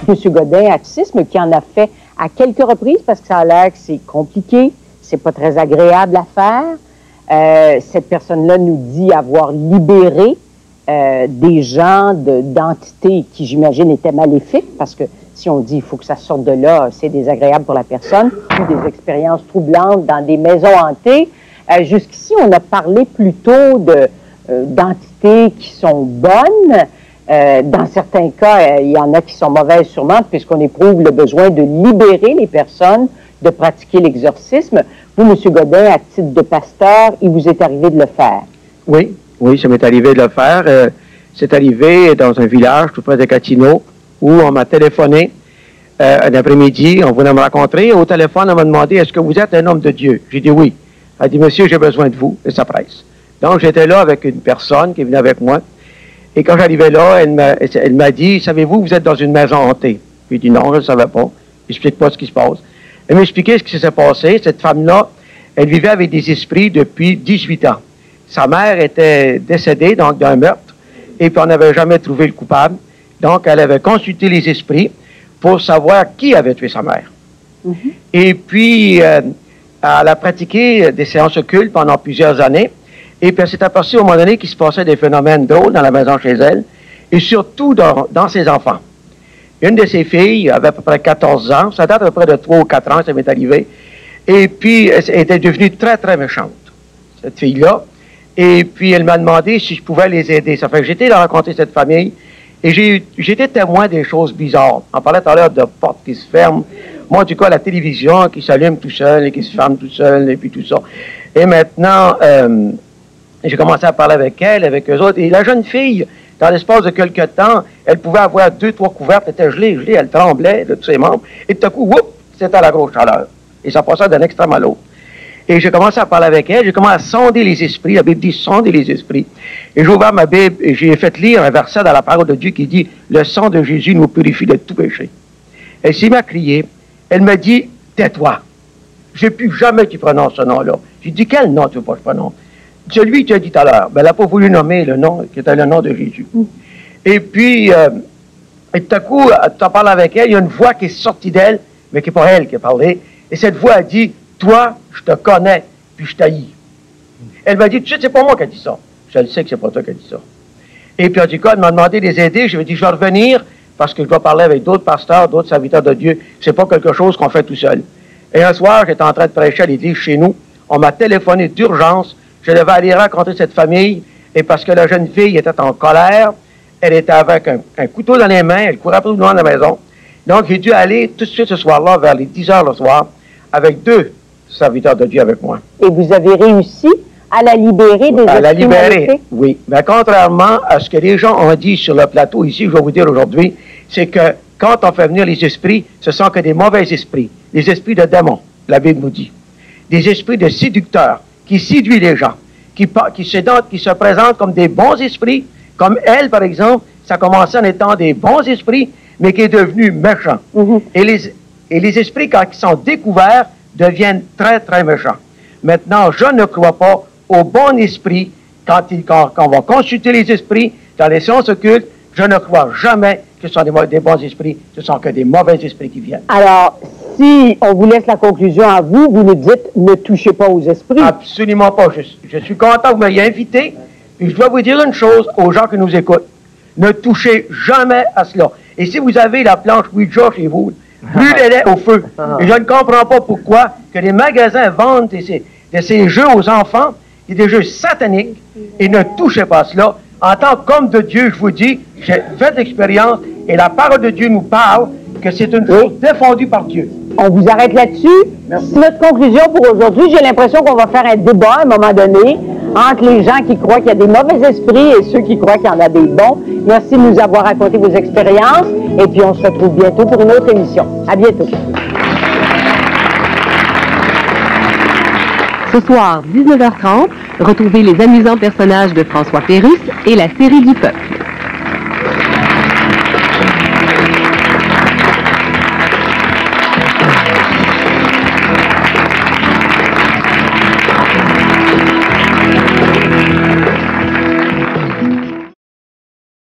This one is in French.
M. Godin, autisme, qui en a fait à quelques reprises parce que ça a l'air que c'est compliqué, c'est pas très agréable à faire. Cette personne-là nous dit avoir libéré des gens d'entités qui, j'imagine, étaient maléfiques, parce que si on dit il faut que ça sorte de là, c'est désagréable pour la personne, ou des expériences troublantes dans des maisons hantées. Jusqu'ici, on a parlé plutôt d'entités qui sont bonnes. Dans certains cas, il y en a qui sont mauvaises sûrement, puisqu'on éprouve le besoin de libérer les personnes, de pratiquer l'exorcisme. Vous, M. Godin, à titre de pasteur, il vous est arrivé de le faire? Oui, oui, ça m'est arrivé de le faire. C'est arrivé dans un village tout près de Gatineau, où on m'a téléphoné un après-midi, on venait me rencontrer. Au téléphone, on m'a demandé, est-ce que vous êtes un homme de Dieu? J'ai dit oui. Elle a dit, monsieur, j'ai besoin de vous, et ça presse. Donc, j'étais là avec une personne qui venait avec moi. Et quand j'arrivais là, elle m'a dit, savez-vous, vous êtes dans une maison hantée. J'ai dit non, je ne savais pas. Explique pas ce qui se passe. Elle m'a expliqué ce qui s'est passé. Cette femme-là, elle vivait avec des esprits depuis 18 ans. Sa mère était décédée, donc d'un meurtre, et puis on n'avait jamais trouvé le coupable. Donc, elle avait consulté les esprits pour savoir qui avait tué sa mère. Mm-hmm. Et puis, elle a pratiqué des séances occultes pendant plusieurs années. Et puis, elle s'est aperçue au moment donné qu'il se passait des phénomènes drôles dans la maison chez elle, et surtout dans ses enfants. Une de ses filles avait à peu près 14 ans, ça date à peu près de 3 ou 4 ans, ça m'est arrivé, et puis elle était devenue très, très méchante, cette fille-là. Et puis, elle m'a demandé si je pouvais les aider. Ça fait que j'étais là rencontrer cette famille, et j'étais témoin des choses bizarres. On parlait tout à l'heure de portes qui se ferment. Moi, en tout cas, la télévision qui s'allume tout seul et qui se ferme tout seul, et puis tout ça. Et maintenant, j'ai commencé à parler avec elle, avec eux autres. Et la jeune fille, dans l'espace de quelques temps, elle pouvait avoir 2, 3 couvertes, elle était gelée, elle tremblait de tous ses membres. Et tout à coup, whoop, c'était à la grosse chaleur. Et ça passait d'un extrême à l'autre. Et j'ai commencé à parler avec elle, j'ai commencé à sonder les esprits. La Bible dit sonder les esprits. Et j'ai ouvert ma Bible et j'ai fait lire un verset dans la parole de Dieu qui dit « Le sang de Jésus nous purifie de tout péché ». Elle s'est mise à crier. Elle m'a dit « Tais-toi. Je n'ai plus jamais que tu prononces ce nom-là. » J'ai dit « Quel nom tu veux pas que je prononce? » Celui que tu as dit tout à l'heure. Ben, elle n'a pas voulu nommer le nom, qui était le nom de Jésus. Et puis, et tout à coup, tu en parles avec elle, il y a une voix qui est sortie d'elle, mais qui n'est pas elle qui a parlé. Et cette voix a dit, toi, je te connais, puis je t'haïs. Elle m'a dit, tu sais, c'est pas moi qui ai dit ça. Je le sais que c'est pas toi qui as dit ça. Et puis, en tout cas, elle m'a demandé de les aider. Je lui ai dit, je vais revenir, parce que je dois parler avec d'autres pasteurs, d'autres serviteurs de Dieu. C'est pas quelque chose qu'on fait tout seul. Et un soir, j'étais en train de prêcher à l'église chez nous. On m'a téléphoné d'urgence. Je devais aller rencontrer cette famille, et parce que la jeune fille était en colère, elle était avec un couteau dans les mains, elle courait tout loin de la maison. Donc, j'ai dû aller tout de suite ce soir-là, vers les 10 heures le soir, avec 2 serviteurs de Dieu avec moi. Et vous avez réussi à la libérer des esprits à la libérer, maléfiques? Oui. Mais contrairement à ce que les gens ont dit sur le plateau ici, je vais vous dire aujourd'hui, c'est que quand on fait venir les esprits, ce sont que des mauvais esprits, des esprits de démons, la Bible nous dit. Des esprits de séducteurs, qui séduit les gens, qui se présentent comme des bons esprits, comme elle, par exemple, ça a commencé en étant des bons esprits, mais qui est devenu méchant. Mm-hmm. Et les esprits, quand ils sont découverts, deviennent très, très méchants. Maintenant, je ne crois pas au bon esprit, quand on va consulter les esprits dans les sciences occultes, je ne crois jamais que ce sont des bons esprits, ce sont que des mauvais esprits qui viennent. Alors, si on vous laisse la conclusion à vous, vous nous dites ne touchez pas aux esprits. Absolument pas. Je suis content que vous m'ayez invité. Et je dois vous dire une chose aux gens qui nous écoutent. Ne touchez jamais à cela. Et si vous avez la planche Ouija chez vous, brûlez-les au feu. Et je ne comprends pas pourquoi que les magasins vendent de ces jeux aux enfants, et des jeux sataniques, et ne touchez pas à cela. En tant qu'homme de Dieu, je vous dis, j'ai fait l'expérience, et la parole de Dieu nous parle que c'est une chose défendue par Dieu. On vous arrête là-dessus. C'est notre conclusion pour aujourd'hui. J'ai l'impression qu'on va faire un débat à un moment donné entre les gens qui croient qu'il y a des mauvais esprits et ceux qui croient qu'il y en a des bons. Merci de nous avoir raconté vos expériences. Et puis, on se retrouve bientôt pour une autre émission. À bientôt. Ce soir, 19h30, retrouvez les amusants personnages de François Pérusse et la série du peuple.